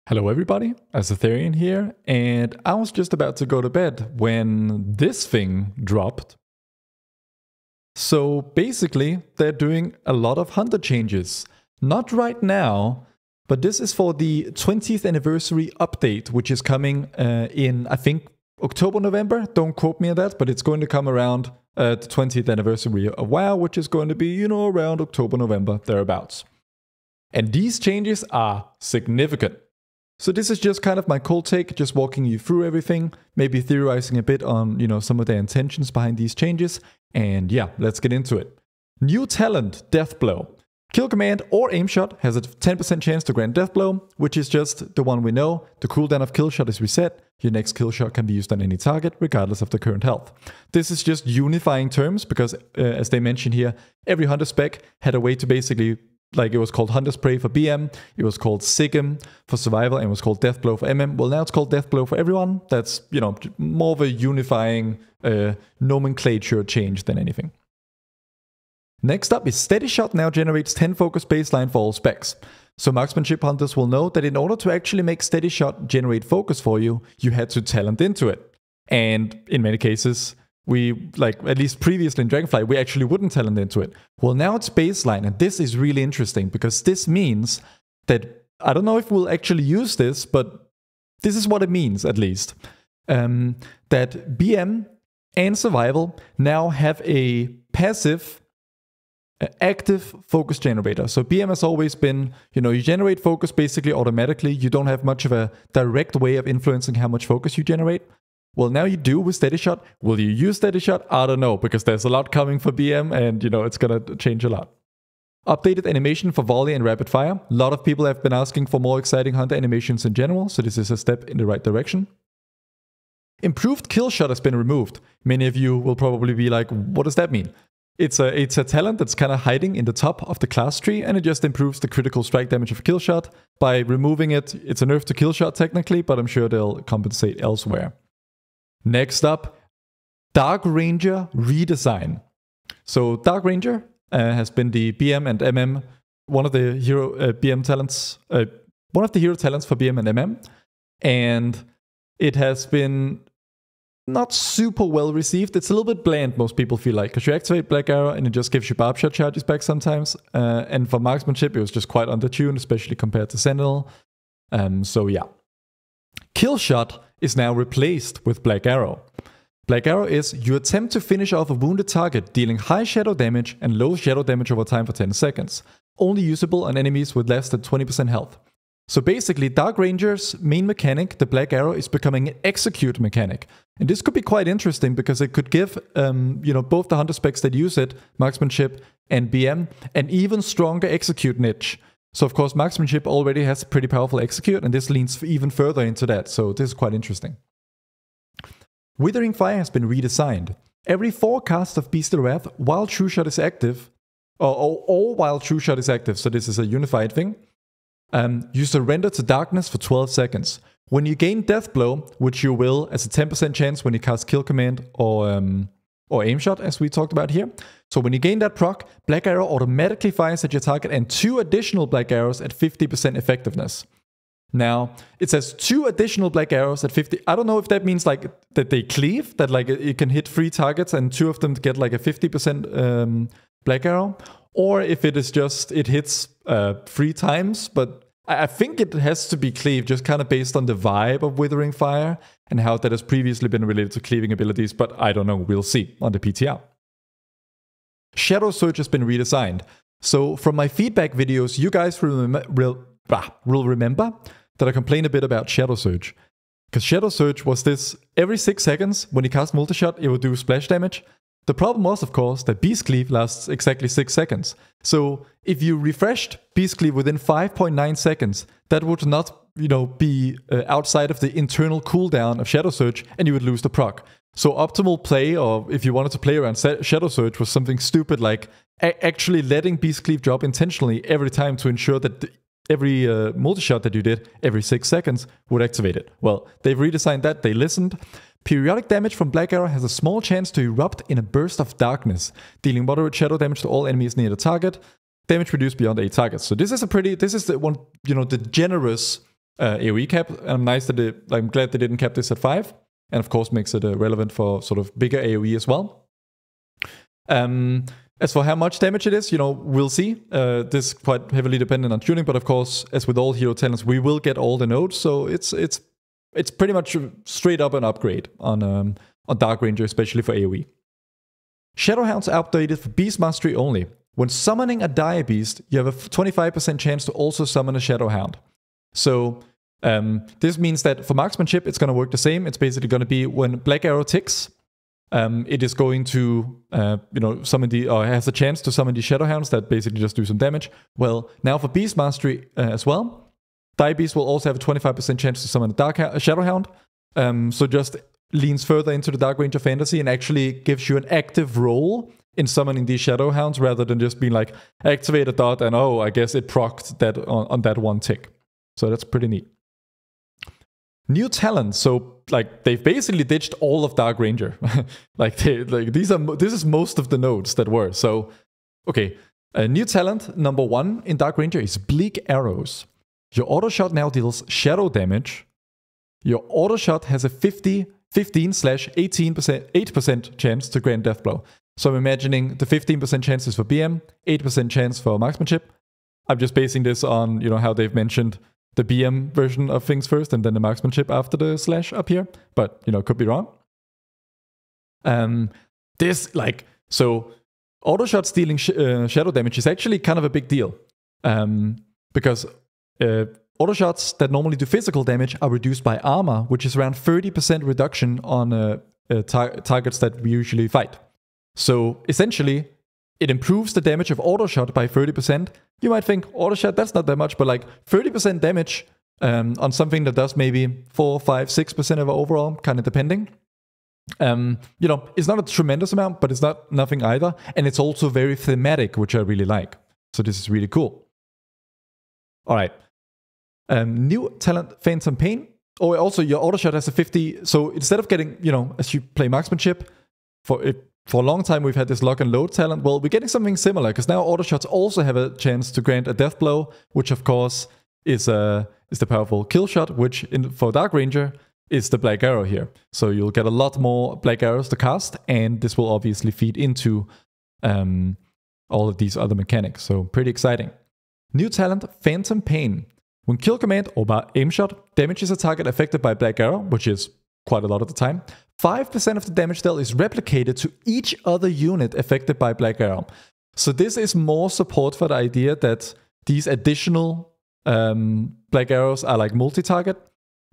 Hello everybody, Azortharion here, and I was just about to go to bed when this thing dropped. So basically, they're doing a lot of hunter changes. Not right now, but this is for the 20th anniversary update, which is coming in, I think, October, November. Don't quote me on that, but it's going to come around the 20th anniversary of WoW, which is going to be, around October, November, thereabouts. And these changes are significant. So this is just kind of my cold take, just walking you through everything, maybe theorizing a bit on, some of the intentions behind these changes. And yeah, let's get into it. New talent, Deathblow. Kill command or aim shot has a 10% chance to grant Deathblow, which is just the one we know. The cooldown of kill shot is reset. Your next kill shot can be used on any target, regardless of the current health. This is just unifying terms because, as they mentioned here, every hunter spec had a way to basically, it was called Hunter's Prey for BM, it was called Sigim for Survival, and it was called Deathblow for MM. Well, now it's called Deathblow for everyone. That's, more of a unifying nomenclature change than anything. Next up is Steady Shot now generates 10 focus baseline for all specs. So marksmanship hunters will know that in order to actually make Steady Shot generate focus for you, you had to talent into it. And in many cases, we, at least previously in Dragonflight, we actually wouldn't talent into it. Well, now it's baseline, and this is really interesting because this means that, I don't know if we'll actually use this, but this is what it means at least. That BM and Survival now have a passive, active focus generator. So BM has always been, you generate focus basically automatically. You don't have much of a direct way of influencing how much focus you generate. Well, now you do with Steady Shot. Will you use Steady Shot? I don't know, because there's a lot coming for BM and, it's going to change a lot. Updated animation for volley and rapid fire. A lot of people have been asking for more exciting hunter animations in general, so this is a step in the right direction. Improved kill shot has been removed. Many of you will probably be like, what does that mean? It's a talent that's kind of hiding in the top of the class tree, and it just improves the critical strike damage of kill shot. By removing it, it's a nerf to kill shot technically, but I'm sure they'll compensate elsewhere. Next up, Dark Ranger Redesign. So Dark Ranger has been the BM and MM, one of the hero BM talents, one of the hero talents for BM and MM, and it has been not super well received. It's a little bit bland, most people feel like, because you activate Black Arrow and it just gives you barb shot charges back sometimes. And for marksmanship, it was just quite undertuned, especially compared to Sentinel. So yeah. Kill shot is now replaced with Black Arrow. Black Arrow is you attempt to finish off a wounded target, dealing high shadow damage and low shadow damage over time for 10 seconds. Only usable on enemies with less than 20% health. So basically, Dark Ranger's main mechanic, the Black Arrow, is becoming an execute mechanic. And this could be quite interesting because it could give, both the hunter specs that use it, marksmanship and BM, an even stronger execute niche. So of course, marksmanship already has a pretty powerful execute, and this leans even further into that. So this is quite interesting. Withering Fire has been redesigned. Every 4 casts of Bestial Wrath while True Shot is active, or while True Shot is active, so this is a unified thing, you surrender to darkness for 12 seconds. When you gain Deathblow, which you will as a 10% chance when you cast Kill Command or aim shot, as we talked about here. So when you gain that proc, Black Arrow automatically fires at your target and 2 additional Black Arrows at 50% effectiveness. Now, it says 2 additional Black Arrows at 50. I don't know if that means that they cleave, that it can hit 3 targets and 2 of them get a 50% Black Arrow, or if it is just, it hits 3 times, but I think it has to be cleaved, just kind of based on the vibe of Withering Fire and how that has previously been related to cleaving abilities, but I don't know, we'll see on the PTR. Shadow Surge has been redesigned. So from my feedback videos, you guys will remember that I complained a bit about Shadow Surge. Because Shadow Surge was this, every 6 seconds, when you cast multi-shot, it would do splash damage. The problem was, of course, that Beast Cleave lasts exactly 6 seconds. So if you refreshed Beast Cleave within 5.9 seconds, that would not, be outside of the internal cooldown of Shadow Surge, and you would lose the proc. So optimal play, or if you wanted to play around Shadow Surge, was something stupid like actually letting Beast Cleave drop intentionally every time to ensure that every multi-shot that you did every 6 seconds would activate it. Well, they've redesigned that, they listened. Periodic damage from Black Arrow has a small chance to erupt in a burst of darkness, dealing moderate shadow damage to all enemies near the target. Damage reduced beyond 8 targets. So this is the one, the generous AoE cap. And I'm glad they didn't cap this at 5. And of course makes it relevant for sort of bigger AoE as well. As for how much damage it is, we'll see. This is quite heavily dependent on tuning, but of course, as with all hero talents, we will get all the nodes. So it's pretty much straight up an upgrade on Dark Ranger, especially for AoE. Shadowhounds are updated for Beast Mastery only. When summoning a Dire Beast, you have a 25% chance to also summon a Shadowhound. So this means that for Marksmanship, it's going to work the same. It's basically going to be when Black Arrow ticks, it is going to, summon has a chance to summon the Shadowhounds that basically just do some damage. Well, now for Beast Mastery as well, Dire Beast will also have a 25% chance to summon a Shadowhound. So just leans further into the Dark Ranger fantasy and actually gives you an active role in summoning these Shadowhounds rather than just being like, activate a dot and I guess it procced that on that one tick. So that's pretty neat. New talent. So they've basically ditched all of Dark Ranger. This is most of the nodes that were. So okay, new talent number 1 in Dark Ranger is Bleak Arrows. Your auto shot now deals shadow damage. Your auto shot has a 15/18% chance to grant Deathblow. So I'm imagining the 15% chances for BM, 8% chance for Marksmanship. I'm just basing this on how they've mentioned the BM version of things first and then the Marksmanship after the slash up here. But, could be wrong. So auto shot stealing shadow damage is actually kind of a big deal. Because auto shots that normally do physical damage are reduced by armor, which is around 30% reduction on targets that we usually fight. So essentially, it improves the damage of auto shot by 30%. You might think, auto shot, that's not that much, but 30% damage on something that does maybe 4, 5, 6% of overall, kind of depending. It's not a tremendous amount, but it's nothing either. And it's also very thematic, which I really like. So this is really cool. All right. New talent, Phantom Pain. Oh, also your auto shot has a 50. So instead of getting, as you play Marksmanship, for a long time we've had this lock and load talent. Well, we're getting something similar because now auto shots also have a chance to grant a Deathblow, which of course is the powerful kill shot, which for Dark Ranger is the Black Arrow here. So you'll get a lot more Black Arrows to cast, and this will obviously feed into all of these other mechanics. So pretty exciting. New talent, Phantom Pain. When kill command or by aim shot damages a target affected by Black Arrow, which is quite a lot of the time, 5% of the damage dealt is replicated to each other unit affected by Black Arrow. So this is more support for the idea that these additional Black Arrows are multi-target.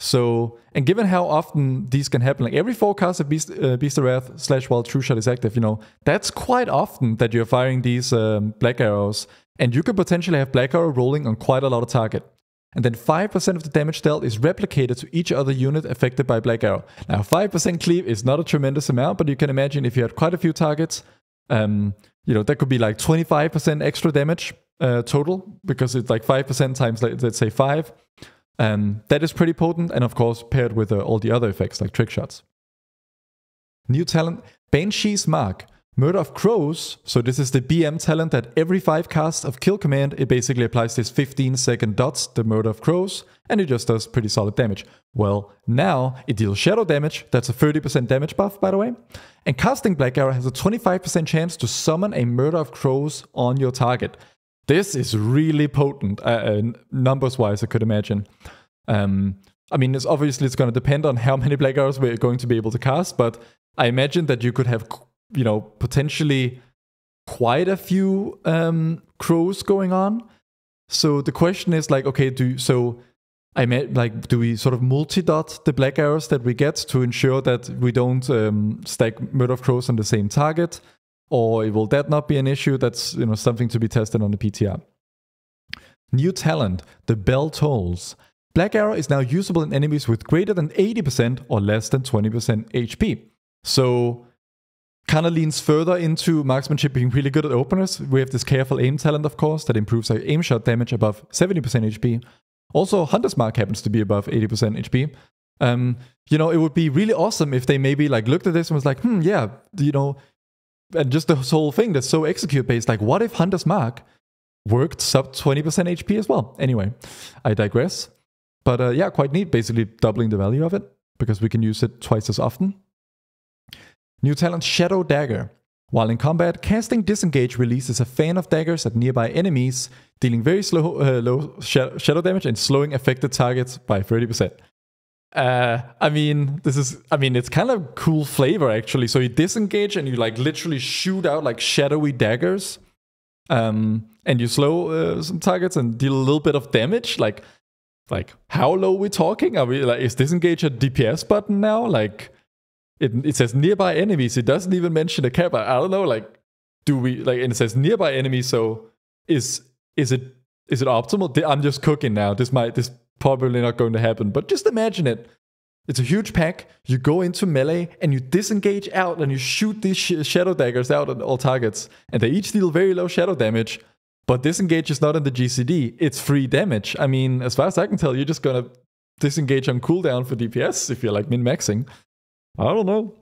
So, and given how often these can happen, every 4 casts of Beast of Wrath / while True Shot is active, that's quite often that you're firing these Black Arrows. And you could potentially have Black Arrow rolling on quite a lot of target. And then 5% of the damage dealt is replicated to each other unit affected by Black Arrow. Now, 5% cleave is not a tremendous amount, but you can imagine if you had quite a few targets, that could be 25% extra damage total, because it's 5% times, let's say 5. That is pretty potent, and of course paired with all the other effects like trick shots. New talent, Banshee's Mark. Murder of Crows. So this is the BM talent that every 5 casts of kill command, it basically applies this 15-second dots, the Murder of Crows, and it just does pretty solid damage. Well, now it deals shadow damage. That's a 30% damage buff, by the way. And casting Black Arrow has a 25% chance to summon a Murder of Crows on your target. This is really potent, numbers-wise, I could imagine. It's going to depend on how many Black Arrows we're going to be able to cast, but I imagine that you could have potentially quite a few crows going on. So the question is okay, do we sort of multi-dot the Black Arrows that we get to ensure that we don't stack Murder of Crows on the same target? Or will that not be an issue? That's something to be tested on the PTR. New talent, the Bell Tolls. Black Arrow is now usable in enemies with greater than 80% or less than 20% HP. So kind of leans further into Marksmanship being really good at openers. We have this Careful Aim talent, of course, that improves our aim shot damage above 70% HP. Also, Hunter's Mark happens to be above 80% HP. It would be really awesome if they maybe looked at this and was and just the whole thing that's so execute-based, what if Hunter's Mark worked sub 20% HP as well? Anyway, I digress. But yeah, quite neat, basically doubling the value of it, because we can use it twice as often. New talent, Shadow Dagger. While in combat, casting Disengage releases a fan of daggers at nearby enemies, dealing very low shadow damage and slowing affected targets by 30%. I mean, it's kind of cool flavor, actually. So you disengage and you like literally shoot out like shadowy daggers. And you slow some targets and deal a little bit of damage. Like how low are we talking? Are we like, is Disengage a DPS button now? Like, it says nearby enemies. It doesn't even mention a cap. I don't know. Like, do we like? And it says nearby enemies. So is it optimal? I'm just cooking now. This probably not going to happen. But just imagine it. It's a huge pack. You go into melee and you disengage out and you shoot these shadow daggers out at all targets, and they each deal very low shadow damage. But disengage is not in the GCD. It's free damage. I mean, as far as I can tell, you're just gonna disengage on cooldown for DPS if you're like min-maxing. I don't know.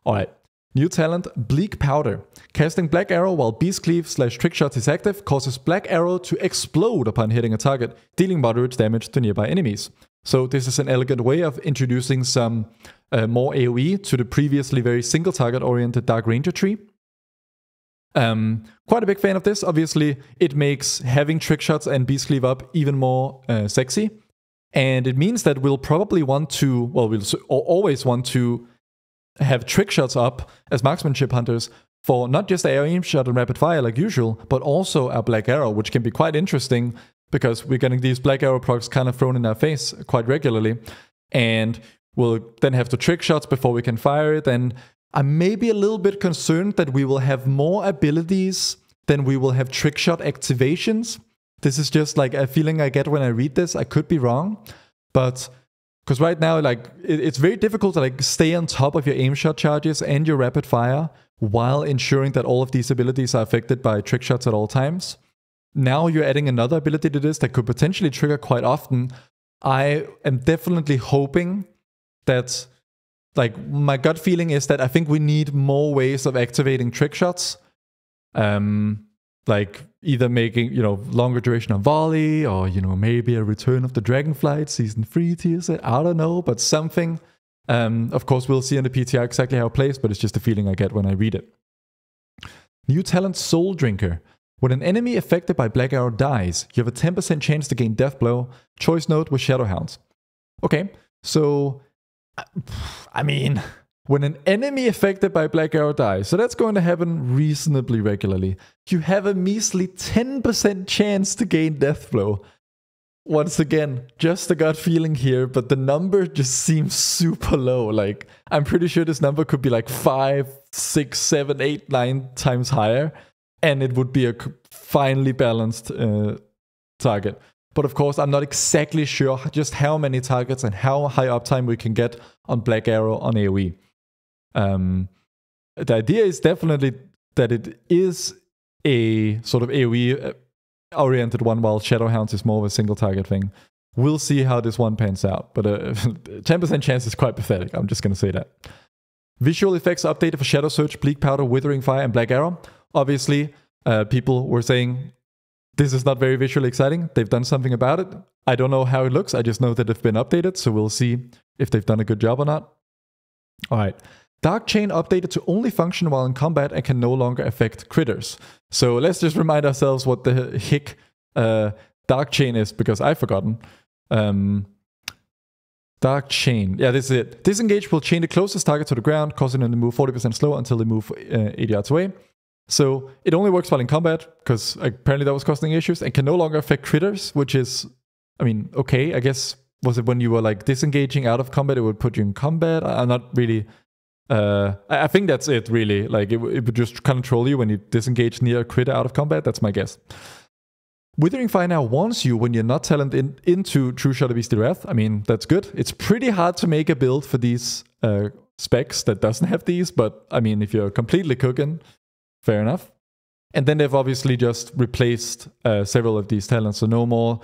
Alright. New talent, Bleak Powder. Casting Black Arrow while Beast Cleave / Trick Shots is active causes Black Arrow to explode upon hitting a target, dealing moderate damage to nearby enemies. So this is an elegant way of introducing some more AoE to the previously very single target oriented Dark Ranger tree. Quite a big fan of this. Obviously, it makes having Trick Shots and Beast Cleave up even more sexy. And it means that we'll probably want to, well, we'll always want to have Trick Shots up as marksmanship hunters for not just our aim shot and rapid fire like usual, but also our Black Arrow, which can be quite interesting because we're getting these Black Arrow procs kind of thrown in our face quite regularly. And we'll then have to Trick Shots before we can fire it. And I'm maybe a little bit concerned that we will have more abilities than we will have Trick Shot activations. This is just like a feeling I get when I read this. I could be wrong, but because right now, like, it's very difficult to like stay on top of your aim shot charges and your rapid fire while ensuring that all of these abilities are affected by Trick Shots at all times. Now you're adding another ability to this that could potentially trigger quite often. I am definitely hoping that, like, my gut feeling is that I think we need more ways of activating Trick Shots. Like either making, longer duration of volley, or, maybe a Return of the Dragonflight Season 3 tier set. I don't know, but something. Of course, we'll see in the PTR exactly how it plays, but it's just a feeling I get when I read it. New talent, Soul Drinker. When an enemy affected by Black Arrow dies, you have a 10% chance to gain Deathblow. Choice note with Shadowhounds. Okay, so, I mean, when an enemy affected by Black Arrow dies, so that's going to happen reasonably regularly, you have a measly 10% chance to gain Deathblow. Once again, just a gut feeling here, but the number just seems super low. Like, I'm pretty sure this number could be like 5, 6, 7, 8, 9 times higher, and it would be a finely balanced target. But of course, I'm not exactly sure just how many targets and how high uptime we can get on Black Arrow on AoE. The idea is definitely that it is a sort of AoE oriented one, while Shadowhounds is more of a single target thing. We'll see how this one pans out, but 10% chance is quite pathetic. I'm just going to say that. Visual effects updated for Shadow Surge, Bleak Powder, Withering Fire, and Black Arrow. Obviously, people were saying this is not very visually exciting. They've done something about it. I don't know how it looks. I just know that they've been updated, so we'll see if they've done a good job or not. All right. Dark Chain updated to only function while in combat and can no longer affect critters. So let's just remind ourselves what the heck Dark Chain is, because I've forgotten. Dark Chain. Yeah, this is it. Disengage will chain the closest target to the ground, causing them to move 40% slower until they move 80 yards away. So it only works while in combat, because apparently that was causing issues, and can no longer affect critters, which is, I mean, okay, I guess, was it when you were like disengaging out of combat, it would put you in combat? I'm not really... I think that's it, really. Like, it would just control you when you disengage near a critter out of combat. That's my guess. Withering Fire now warns you when you're not talented into True Shot of Beastly Wrath. I mean, that's good. It's pretty hard to make a build for these specs that doesn't have these, but I mean, if you're completely cooking, fair enough. And then they've obviously just replaced several of these talents, so no more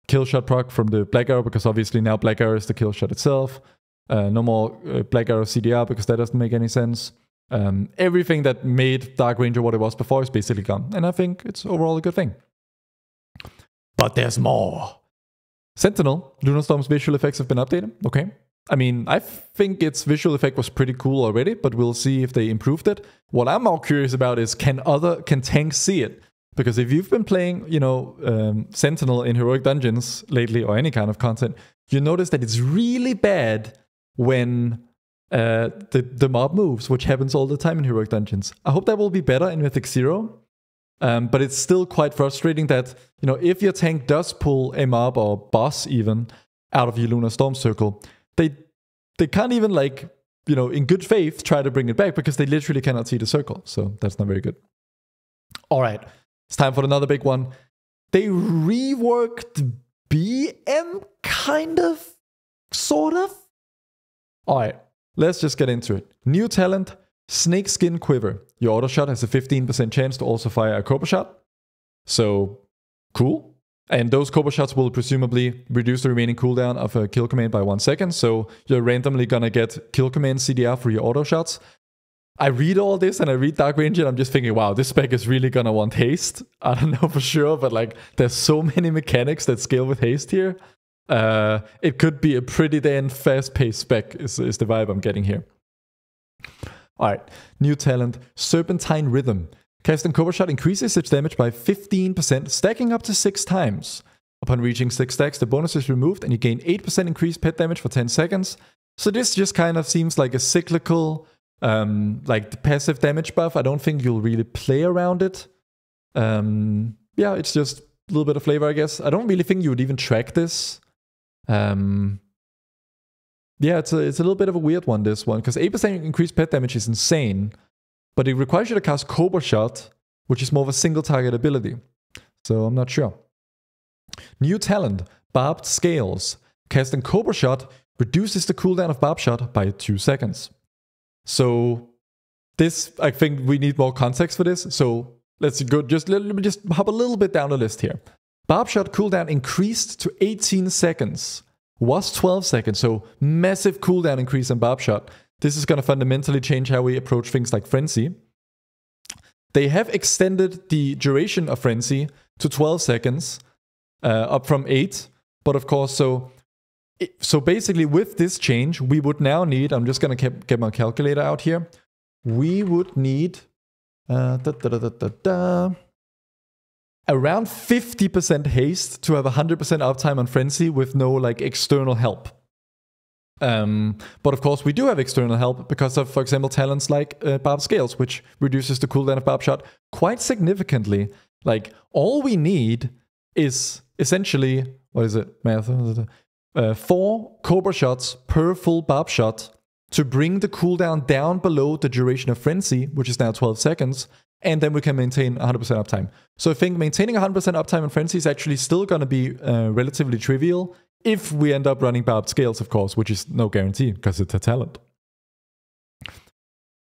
kill shot proc from the Black Arrow, because obviously now Black Arrow is the kill shot itself. No more Black Arrow CDR, because that doesn't make any sense. Everything that made Dark Ranger what it was before is basically gone. And I think it's overall a good thing. But there's more. Sentinel, Lunarstorm's visual effects have been updated. Okay. I mean, I think its visual effect was pretty cool already, but we'll see if they improved it. What I'm more curious about is can tanks see it? Because if you've been playing, Sentinel in heroic dungeons lately or any kind of content, you notice that it's really bad when the mob moves, which happens all the time in heroic dungeons. I hope that will be better in Mythic 0. But it's still quite frustrating that, if your tank does pull a mob or boss even out of your Lunar Storm circle, they can't even in good faith try to bring it back because they literally cannot see the circle. So that's not very good. All right. It's time for another big one. They reworked BM, kind of, sort of. All right, let's just get into it. New talent, Snakeskin Quiver. Your auto shot has a 15% chance to also fire a Cobra shot. So, cool. And those Cobra shots will presumably reduce the remaining cooldown of a kill command by 1 second. So you're randomly gonna get kill command CDR for your auto shots. I read all this and I read Dark Ranger and I'm just thinking, wow, this spec is really gonna want haste. I don't know for sure, but there's so many mechanics that scale with haste here. It could be a pretty damn fast-paced spec is the vibe I'm getting here. Alright, new talent, Serpentine Rhythm. Casting Cobra Shot increases its damage by 15%, stacking up to 6 times. Upon reaching 6 stacks, the bonus is removed and you gain 8% increased pet damage for 10 seconds. So this just kind of seems like a cyclical, passive damage buff. I don't think you'll really play around it. Yeah, it's just a little bit of flavor, I guess. I don't really think you would even track this. Yeah, it's a little bit of a weird one, this one, because 8% increased pet damage is insane. But it requires you to cast Cobra Shot, which is more of a single target ability. So I'm not sure. New talent, Barbed Scales. Casting Cobra Shot reduces the cooldown of Barbed Shot by 2 seconds. So this, I think we need more context for this. So let's go, let me just hop a little bit down the list here. Barbed Shot cooldown increased to 18 seconds. Was 12 seconds, so massive cooldown increase in Barbed Shot. This is going to fundamentally change how we approach things like Frenzy. They have extended the duration of Frenzy to 12 seconds, up from 8. But of course, so basically with this change, we would now need, I'm just going to get my calculator out here. We would need around 50% haste to have 100% uptime on Frenzy with no external help. But of course we do have external help because of, for example, talents like Barbed Scales, which reduces the cooldown of Barbed Shot quite significantly. All we need is essentially, what is it, math? 4 Cobra shots per full Barbed Shot to bring the cooldown down below the duration of Frenzy, which is now 12 seconds, and then we can maintain 100% uptime. So I think maintaining 100% uptime on Frenzy is actually still going to be relatively trivial, if we end up running Barbed Scales, of course, which is no guarantee because it's a talent.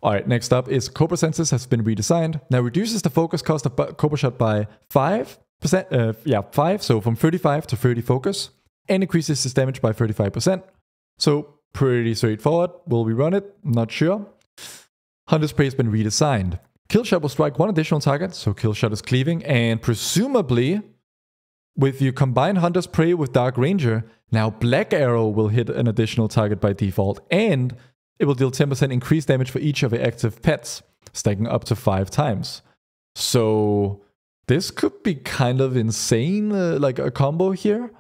Alright, next up is Cobra Senses has been redesigned. Now reduces the focus cost of Cobra Shot by 5%, so from 35 to 30 focus, and increases its damage by 35%. So pretty straightforward. Will we run it? Not sure. Hunter's Prey has been redesigned. Kill Shot will strike 1 additional target, so Kill Shot is cleaving, and presumably, if you combine Hunter's Prey with Dark Ranger, now Black Arrow will hit an additional target by default, and it will deal 10% increased damage for each of the active pets, stacking up to 5 times. So this could be kind of insane, like a combo here.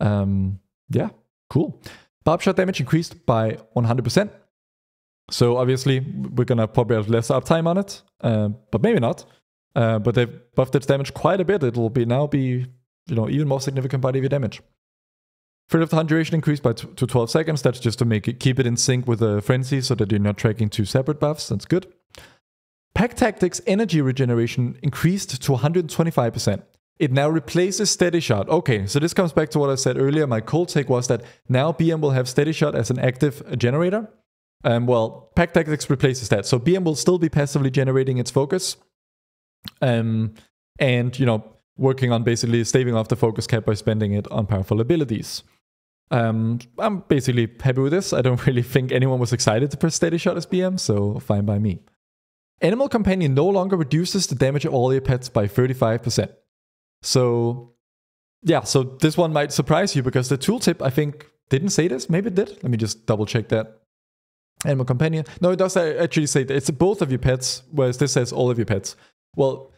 Yeah, cool. Barbed Shot damage increased by 100%. So obviously we're gonna probably have less uptime on it, but maybe not. But they've buffed its damage quite a bit. It'll now be even more significant body damage. Threat of the Hunt duration increased to 12 seconds. That's just to keep it in sync with the Frenzy so that you're not tracking 2 separate buffs. That's good. Pack Tactics energy regeneration increased to 125%. It now replaces Steady Shot. Okay, so this comes back to what I said earlier. My cold take was that now BM will have Steady Shot as an active generator. Well, Pack Tactics replaces that. So BM will still be passively generating its focus. And, working on basically staving off the focus cap by spending it on powerful abilities. I'm basically happy with this. I don't really think anyone was excited to press Steady Shot as BM, so fine by me. Animal Companion no longer reduces the damage of all your pets by 35%. So yeah, so this one might surprise you because the tooltip, I think, didn't say this. Maybe it did. Let me just double check that. Animal companion. No, it does actually say that it's both of your pets, whereas this says all of your pets. Well,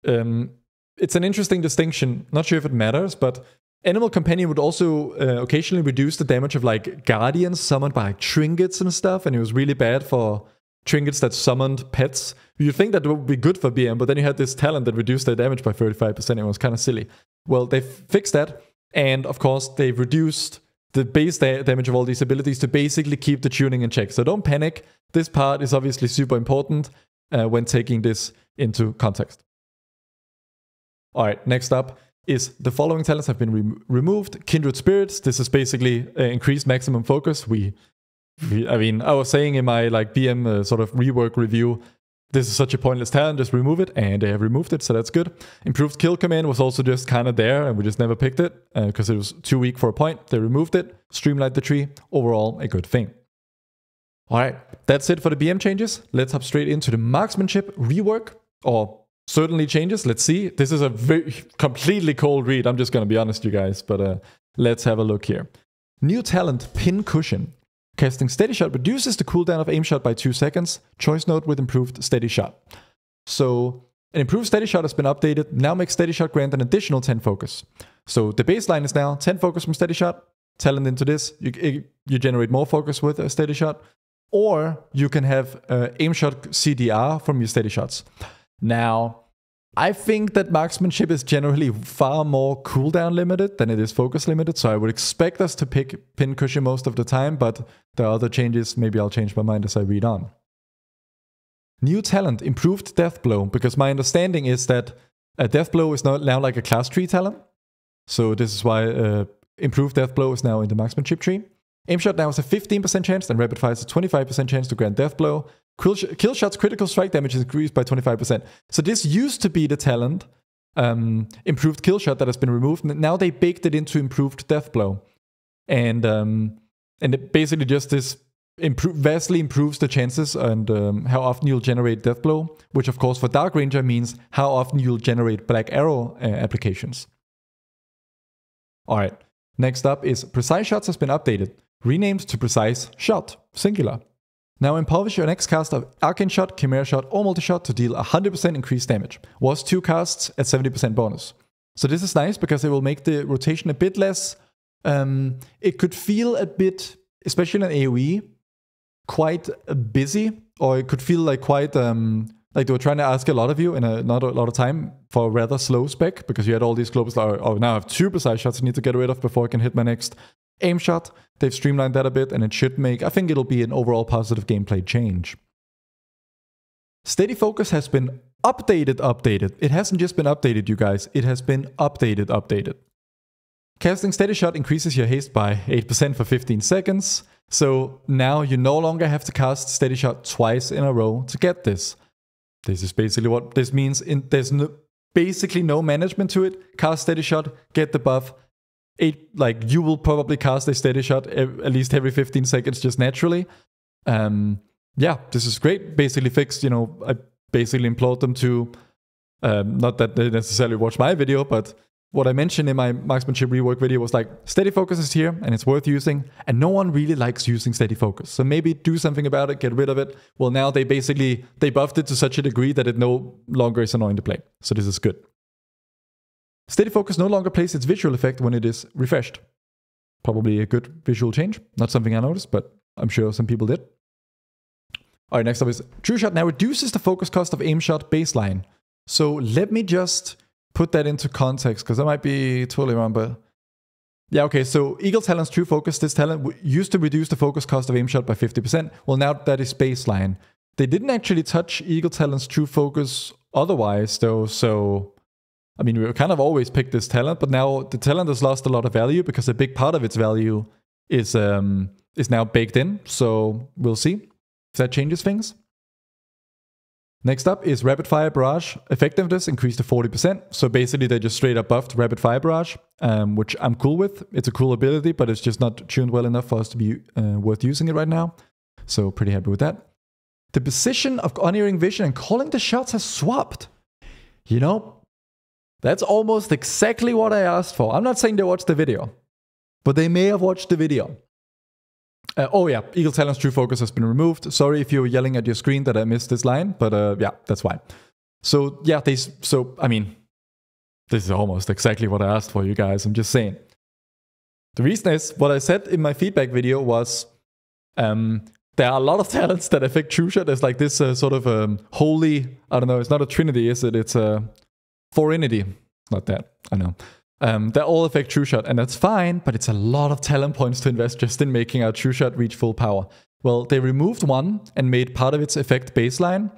it's an interesting distinction. Not sure if it matters, but animal companion would also occasionally reduce the damage of like guardians summoned by like, trinkets and stuff, and it was really bad for trinkets that summoned pets. You'd think that would be good for BM, but then you had this talent that reduced their damage by 35%. It was kind of silly. Well, they fixed that, and of course, they've reduced the base damage of all these abilities to basically keep the tuning in check. So don't panic. This part is obviously super important when taking this into context. All right, next up is the following talents have been removed. Kindred Spirits. This is basically increased maximum focus. I mean, I was saying in my like BM sort of rework review, this is such a pointless talent, just remove it, and they have removed it, so that's good. Improved kill command was also just kind of there, and we just never picked it, because it was too weak for a point. They removed it, streamlined the tree, overall a good thing. Alright, that's it for the BM changes. Let's hop straight into the Marksmanship Rework, or certainly changes, let's see. This is a completely cold read, I'm just gonna be honest you guys, but let's have a look here. New talent, Pin Cushion. Casting Steady Shot reduces the cooldown of aim shot by 2 seconds. Choice note with improved Steady Shot. So, an improved Steady Shot has been updated. Now makes Steady Shot grant an additional 10 focus. So, the baseline is now 10 focus from Steady Shot. Talent into this, you generate more focus with a Steady Shot. Or you can have aim shot CDR from your Steady Shots. Now, I think that Marksmanship is generally far more cooldown limited than it is focus limited, so I would expect us to pick Pin Cushion most of the time, but there are other changes. Maybe I'll change my mind as I read on. New talent, Improved Deathblow, because my understanding is that Deathblow is now like a class tree talent, so this is why Improved Deathblow is now in the Marksmanship tree. Aim shot now has a 15% chance, and rapid fire has a 25% chance to grant Deathblow. Kill shot's critical strike damage is increased by 25%. So this used to be the talent, improved kill shot that has been removed. Now they baked it into improved Deathblow. And it basically just this vastly improves the chances and how often you'll generate Deathblow, which of course for Dark Ranger means how often you'll generate Black Arrow applications. Alright, next up is Precise Shots has been updated. Renamed to Precise Shot, singular. Now impoverish your next cast of Arcane Shot, Chimera Shot, or Multi-Shot to deal 100% increased damage. Was 2 casts at 70% bonus. So this is nice because it will make the rotation a bit less... it could feel a bit, especially in AoE, quite busy. Or it could feel like quite... like they were trying to ask a lot of you in not a lot of time for a rather slow spec. Because you had all these globals like, oh, now I have 2 Precise Shots I need to get rid of before I can hit my next aim shot. They've streamlined that a bit, and it should make, I think it'll be an overall positive gameplay change. Steady Focus has been updated. It hasn't just been updated, you guys. It has been updated. Casting Steady Shot increases your haste by 8% for 15 seconds. So now you no longer have to cast Steady Shot twice in a row to get this. This is basically what this means. There's basically no management to it. Cast Steady Shot, get the buff. Like you will probably cast a Steady Shot at least every 15 seconds just naturally. Yeah, this is great. Basically fixed, you know, I basically implored them to, not that they necessarily watch my video, but what I mentioned in my Marksmanship Rework video was like, Steady Focus is here and it's worth using, and no one really likes using Steady Focus. So maybe do something about it, get rid of it. Well, now they buffed it to such a degree that it no longer is annoying to play. So this is good. Steady Focus no longer plays its visual effect when it is refreshed. Probably a good visual change. Not something I noticed, but I'm sure some people did. Alright, next up is True Shot now reduces the focus cost of aim shot baseline. So let me just put that into context, because I might be totally wrong, but... Yeah, okay, so Eagle Talent's True Focus, this talent used to reduce the focus cost of aim shot by 50%. Well, now that is baseline. They didn't actually touch Eagle Talent's True Focus otherwise, though, so... I mean, we kind of always picked this talent, but now the talent has lost a lot of value because a big part of its value is now baked in. So we'll see if that changes things. Next up is Rapid Fire Barrage. Effectiveness increased to 40%. So basically they just straight up buffed Rapid Fire Barrage, which I'm cool with. It's a cool ability, but it's just not tuned well enough for us to be worth using it right now. So pretty happy with that. The position of Unerring Vision and calling the shots has swapped. You know, That's almost exactly what I asked for. I'm not saying they watched the video, but they may have watched the video. Oh yeah, Eagle Talon's true focus has been removed. Sorry if you were yelling at your screen that I missed this line, but yeah, that's fine. So yeah, I mean, this is almost exactly what I asked for, you guys. I'm just saying. The reason is, what I said in my feedback video was, there are a lot of talents that affect true shot. There's like this sort of holy, I don't know, it's not a trinity, is it? It's a forinity. Not that, I know. They all affect true shot, and that's fine, but it's a lot of talent points to invest just in making our true shot reach full power. Well, they removed one and made part of its effect baseline,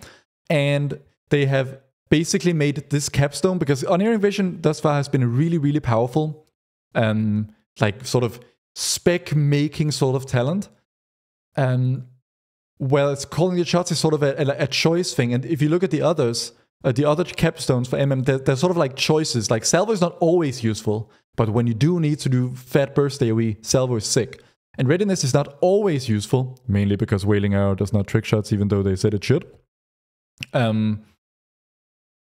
and they have basically made this capstone, because Unerring Vision thus far has been really, really powerful, like sort of spec-making sort of talent. Well, it's calling the shots is sort of a choice thing, and if you look at the others, the other capstones for MM, they're sort of like choices. Like Salvo is not always useful, but when you do need to do fat burst AoE, Salvo is sick. And Readiness is not always useful, mainly because Wailing Arrow does not trick shots, even though they said it should.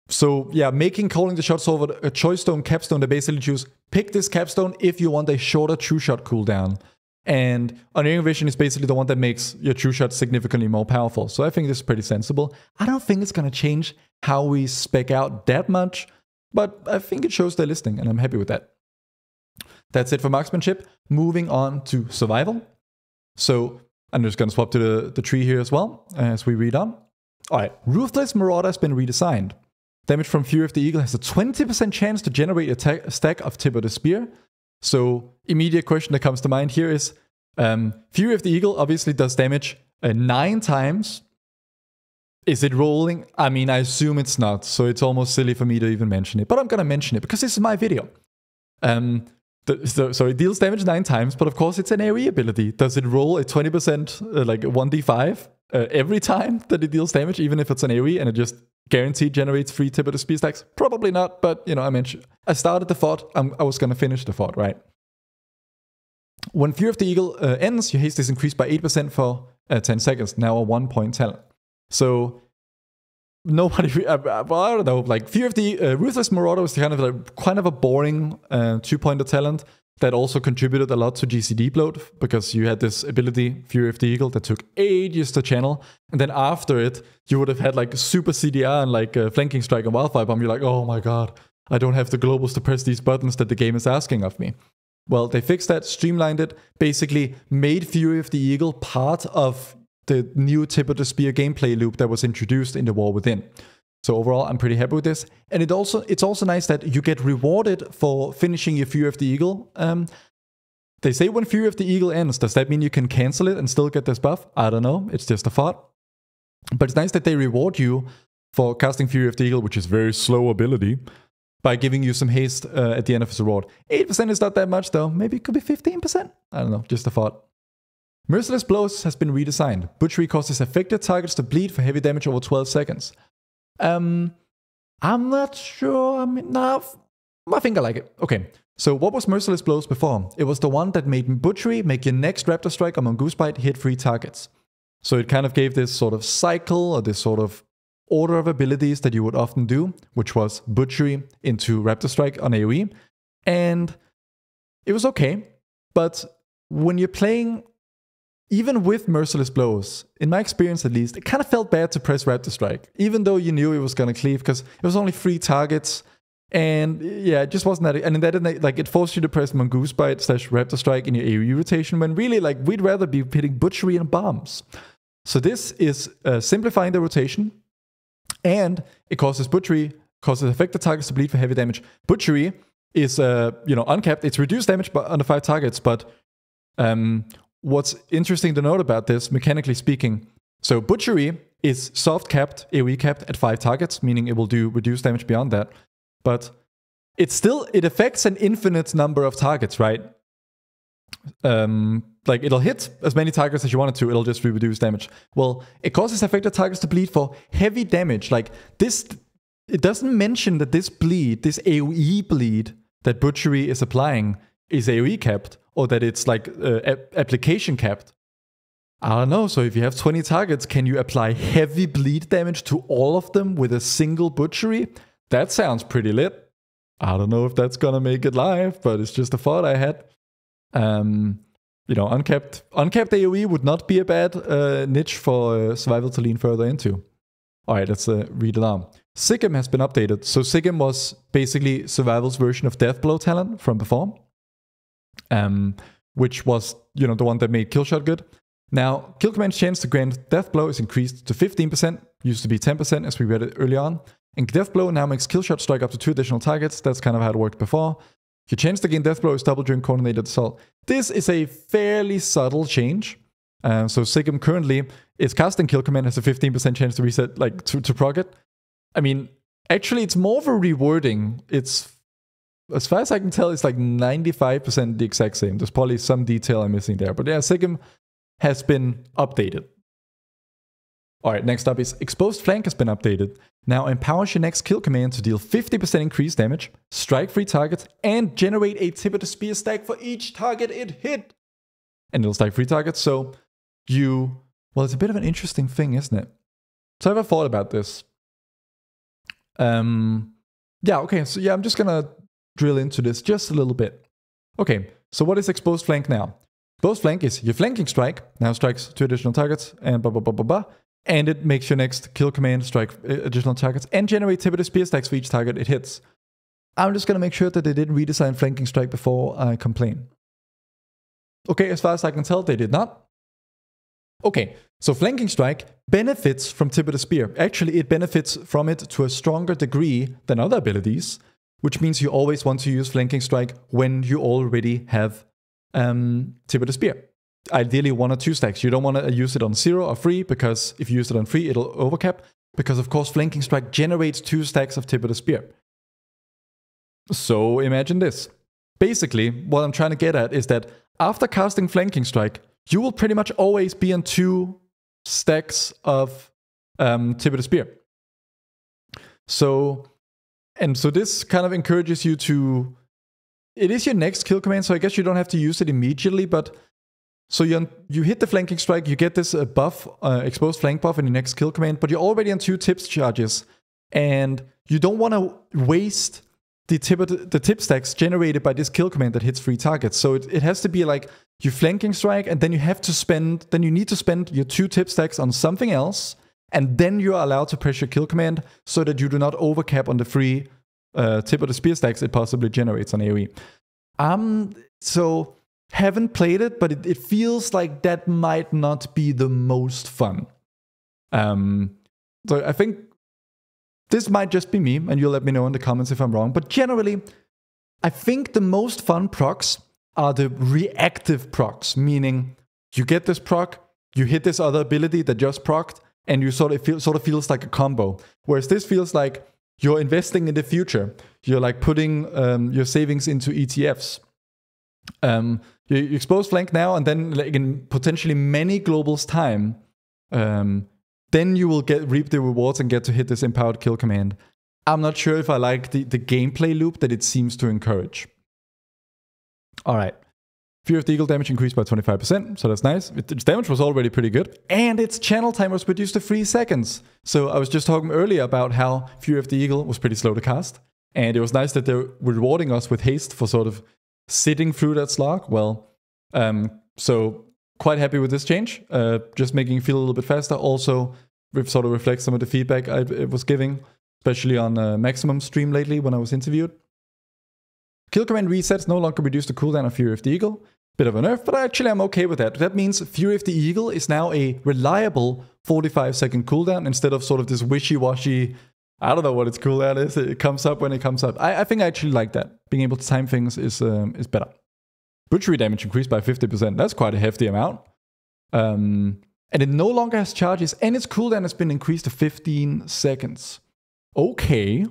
So yeah, making calling the shots over a choice stone capstone, they basically choose, pick this capstone if you want a shorter true shot cooldown. And Unerring Vision is basically the one that makes your true shot significantly more powerful. So I think this is pretty sensible. I don't think it's going to change how we spec out that much, but I think it shows they're listening, and I'm happy with that. That's it for Marksmanship. Moving on to Survival. So I'm just going to swap to the tree here as well, as we read on. All right, Ruthless Marauder has been redesigned. Damage from Fury of the Eagle has a 20% chance to generate a stack of Tip of the Spear. So, immediate question that comes to mind here is, Fury of the Eagle obviously does damage 9 times. Is it rolling? I mean, I assume it's not, so it's almost silly for me to even mention it. But I'm gonna mention it, because this is my video. So it deals damage 9 times, but of course it's an AoE ability. Does it roll a 20%, like 1d5 every time that it deals damage, even if it's an AoE, and it just guaranteed generates 3 Tip of the Spear stacks? Probably not, but you know, I started the thought, I was gonna finish the thought, right? When Fury of the Eagle ends, your haste is increased by 8% for 10 seconds, now a 1-point talent. So nobody, I don't know, like Fury of the Ruthless Marauder was kind of a boring 2-pointer talent that also contributed a lot to GC Deathblow, because you had this ability, Fury of the Eagle, that took ages to channel, and then after it, you would have had like super CDR and like Flanking Strike and Wildfire Bomb. You're like, oh my god, I don't have the globals to press these buttons that the game is asking of me. Well, they fixed that, streamlined it, basically made Fury of the Eagle part of the new Tip of the Spear gameplay loop that was introduced in the War Within. So overall, I'm pretty happy with this. And it's also nice that you get rewarded for finishing your Fury of the Eagle. They say when Fury of the Eagle ends, does that mean you can cancel it and still get this buff? I don't know, it's just a thought. But it's nice that they reward you for casting Fury of the Eagle, which is very slow ability, by giving you some haste at the end of his reward. 8% is not that much though, maybe it could be 15%? I don't know, just a thought. Merciless Blows has been redesigned. Butchery causes affected targets to bleed for heavy damage over 12 seconds. I'm not sure. I mean, nah, I think I like it. Okay, so what was Merciless Blows before? It was the one that made Butchery make your next Raptor Strike or Mongoose Bite hit 3 targets. So it kind of gave this sort of cycle, or this sort of order of abilities that you would often do, which was Butchery into Raptor Strike on AoE. And it was okay, but when you're playing, even with Merciless Blows, in my experience at least, it kind of felt bad to press Raptor Strike, even though you knew it was going to cleave, because it was only 3 targets, and yeah, it just wasn't that, and then like it forced you to press Mongoose Bite / Raptor Strike in your AoE rotation, when really, like, we'd rather be hitting Butchery and bombs. So this is simplifying the rotation, and it causes affected targets to bleed for heavy damage. Butchery is, uncapped. It's reduced damage under 5 targets, but what's interesting to note about this, mechanically speaking, so Butchery is soft capped, AoE capped at 5 targets, meaning it will do reduced damage beyond that. But it affects an infinite number of targets, right? Like, it'll hit as many targets as you want it to, it'll just reduce damage. Well, it causes affected targets to bleed for heavy damage. Like, this, it doesn't mention that this bleed, this AoE bleed that Butchery is applying is AoE capped, or that it's like application capped. I don't know, so if you have 20 targets, can you apply heavy bleed damage to all of them with a single Butchery? That sounds pretty lit. I don't know if that's gonna make it live, but it's just a thought I had. You know, uncapped AoE would not be a bad niche for survival to lean further into. All right, let's read it on. Sigim has been updated. So Sigim was basically survival's version of Deathblow talent from before, which was, you know, the one that made Killshot good. Now, kill command's chance to grant Deathblow is increased to 15%, used to be 10% as we read it early on. And Deathblow now makes Killshot strike up to 2 additional targets. That's kind of how it worked before. Your chance to gain Deathblow is double during coordinated assault. This is a fairly subtle change. So Sigim currently is casting kill command, has a 15% chance to reset, like to proc it. I mean, actually it's more of a rewording. It's, as far as I can tell, it's like 95% the exact same. There's probably some detail I'm missing there. But yeah, Sigim has been updated. Alright, next up is Exposed Flank has been updated. Now empowers your next kill command to deal 50% increased damage, strike 3 targets, and generate a tip of the spear stack for each target it hit. And it'll strike 3 targets, so you... Well, it's a bit of an interesting thing, isn't it? So I've thought about this. Yeah, okay, so yeah, I'm just gonna drill into this just a little bit. Okay, so what is Exposed Flank now? Exposed Flank is your flanking strike, now strikes 2 additional targets, and blah blah blah blah blah. And it makes your next kill command strike additional targets and generate tip of the spear stacks for each target it hits. I'm just gonna make sure that they didn't redesign flanking strike before I complain. Okay, as far as I can tell, they did not. Okay, so flanking strike benefits from tip of the spear. Actually, it benefits from it to a stronger degree than other abilities, which means you always want to use flanking strike when you already have tip of the spear. Ideally 1 or 2 stacks. You don't want to use it on 0 or 3, because if you use it on 3, it'll overcap. Because of course, flanking strike generates 2 stacks of tip of the spear. So imagine this. Basically, what I'm trying to get at is that after casting flanking strike, you will pretty much always be on 2 stacks of tip of the spear. So this kind of encourages you to... It is your next kill command, so I guess you don't have to use it immediately, but... So you hit the flanking strike, you get this buff, exposed flank buff in your next kill command, but you're already on 2 tips charges, and you don't want to waste the tip stacks generated by this kill command that hits 3 targets. So it has to be like you flanking strike, and then you need to spend your 2 tip stacks on something else, and then you're allowed to press your kill command so that you do not overcap on the 3 tip of the spear stacks it possibly generates on AoE. So haven't played it, but it feels like that might not be the most fun. So I think this might just be me, and you'll let me know in the comments if I'm wrong. But generally, I think the most fun procs are the reactive procs, meaning you get this proc, you hit this other ability that just procced, and you sort of feels like a combo. Whereas this feels like you're investing in the future. You're like putting your savings into ETFs. You expose flank now, and then like in potentially many globals time, then you will reap the rewards and get to hit this empowered kill command. I'm not sure if I like the gameplay loop that it seems to encourage. Alright. Fear of the Eagle damage increased by 25%, so that's nice. Its damage was already pretty good. And its channel time was reduced to 3 seconds. So I was just talking earlier about how Fury of the Eagle was pretty slow to cast. And it was nice that they're rewarding us with haste for sort of sitting through that slog. Well, so quite happy with this change. Just making it feel a little bit faster. Also, sort of reflects some of the feedback I was giving, especially on Maximum stream lately when I was interviewed. Kill command resets no longer reduce the cooldown of Fury of the Eagle. Bit of a nerf, but actually I'm okay with that. That means Fury of the Eagle is now a reliable 45-second cooldown instead of sort of this wishy-washy, I don't know what its cooldown is, it comes up when it comes up. I think I actually like that. Being able to time things is better. Butchery damage increased by 50%. That's quite a hefty amount. And it no longer has charges, and its cooldown has been increased to 15 seconds. Okay.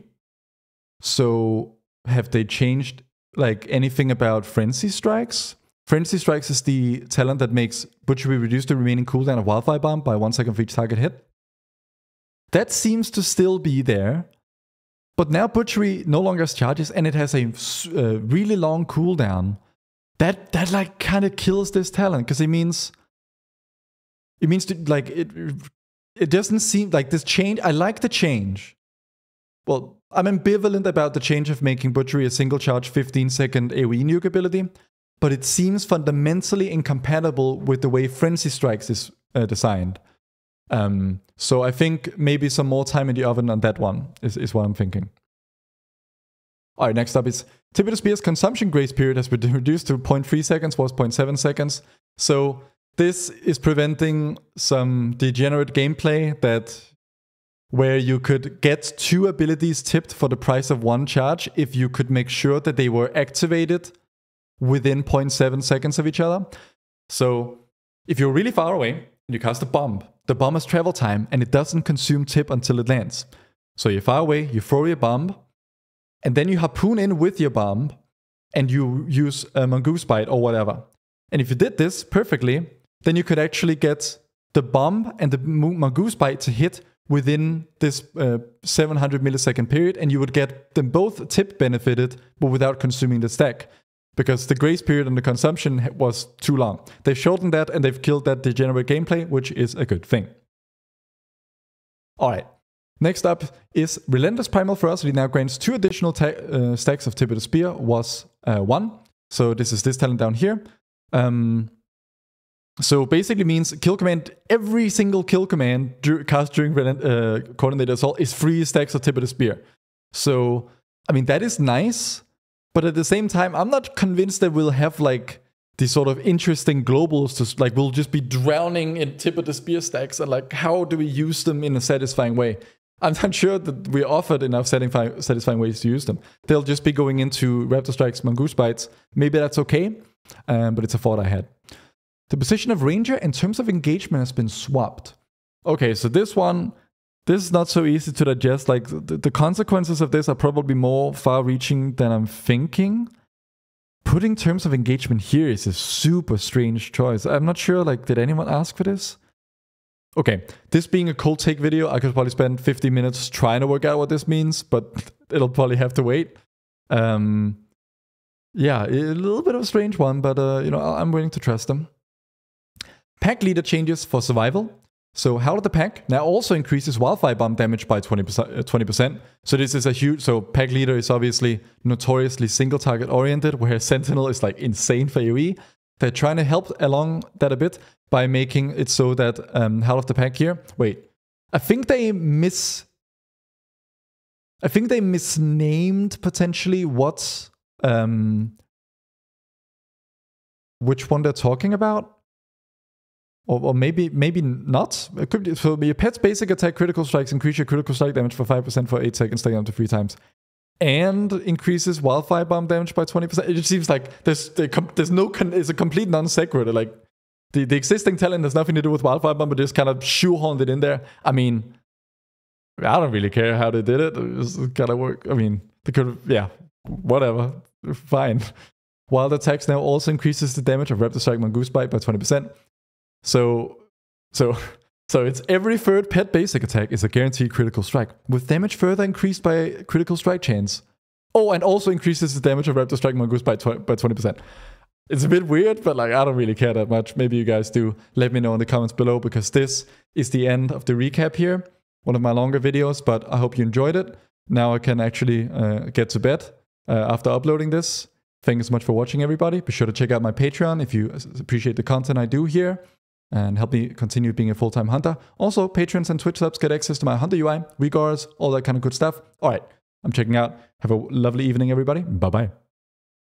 So have they changed like anything about Frenzy Strikes? Frenzy Strikes is the talent that makes Butchery reduce the remaining cooldown of Wildfire Bomb by 1 second for each target hit. That seems to still be there. But now Butchery no longer has charges, and it has a really long cooldown. That like kind of kills this talent, because it means like it doesn't seem like this change. I like the change. Well, I'm ambivalent about the change of making Butchery a single charge 15-second AoE nuke ability, but it seems fundamentally incompatible with the way Frenzy Strikes is designed. So I think maybe some more time in the oven on that one is what I'm thinking. All right, next up is Tip of the Spear's consumption grace period has been reduced to 0.3 seconds, was 0.7 seconds. So this is preventing some degenerate gameplay where you could get 2 abilities tipped for the price of 1 charge if you could make sure that they were activated within 0.7 seconds of each other. So if you're really far away and you cast a bomb, the bomb has travel time and it doesn't consume tip until it lands. So you're far away, you throw your bomb, and then you harpoon in with your bomb and you use a Mongoose Bite or whatever. And if you did this perfectly, then you could actually get the bomb and the Mongoose Bite to hit within this 700 millisecond period, and you would get them both tip benefited, but without consuming the stack. Because the grace period and the consumption was too long. They've shortened that and they've killed that degenerate gameplay, which is a good thing. Alright, next up is Relentless Primal Ferocity. Now grants 2 additional stacks of Tip of the Spear, was 1. So this is this talent down here. So basically means kill command, every single kill command cast during Coordinated Assault is 3 stacks of Tip of the Spear. So, I mean, that is nice, but at the same time, I'm not convinced that we'll have like these sort of interesting globals to like, we'll just be drowning in Tip of the Spear stacks, and like, how do we use them in a satisfying way? I'm not sure that we're offered enough satisfying ways to use them. They'll just be going into Raptor Strikes, Mongoose Bites. Maybe that's okay, but it's a thought I had. The position of Ranger in terms of engagement has been swapped. Okay, so this is not so easy to digest. Like, the consequences of this are probably more far-reaching than I'm thinking. Putting terms of engagement here is a super strange choice. I'm not sure, like, did anyone ask for this? Okay, this being a cold take video, I could probably spend 50 minutes trying to work out what this means, but it'll probably have to wait. Yeah, a little bit of a strange one, but, you know, I'm willing to trust them. Pack leader changes for survival. So Howl of the Pack now also increases Wildfire Bomb damage by 20%. So this is a huge... So Pack leader is obviously notoriously single target oriented, whereas Sentinel is like insane for AoE. They're trying to help along that a bit by making it so that Howl of the Pack here... Wait, I think they misnamed potentially what... which one they're talking about. Or maybe not. It could be, so your pet's basic attack critical strikes increase your critical strike damage for 5% for 8 seconds, taken up to 3 times. And increases Wildfire Bomb damage by 20%. It just seems like it's a complete non-sequitur. Like, the existing talent has nothing to do with Wildfire Bomb, but just kind of shoehorned it in there. I mean, I don't really care how they did it. It just gotta work. I mean, they could, yeah, whatever. Fine. Wild attacks now also increases the damage of Raptor Strike Mongoose Bite by 20%. So it's every third pet basic attack is a guaranteed critical strike, with damage further increased by critical strike chains. Oh, and also increases the damage of Raptor Strike Mongoose by 20%. It's a bit weird, but like, I don't really care that much. Maybe you guys do. Let me know in the comments below, because this is the end of the recap here. One of my longer videos, but I hope you enjoyed it. Now I can actually get to bed after uploading this. Thanks so much for watching, everybody. Be sure to check out my Patreon if you appreciate the content I do here, and help me continue being a full-time hunter. Also, patrons and Twitch subs get access to my hunter UI, regards, all that kind of good stuff. All right, I'm checking out. Have a lovely evening, everybody. Bye-bye.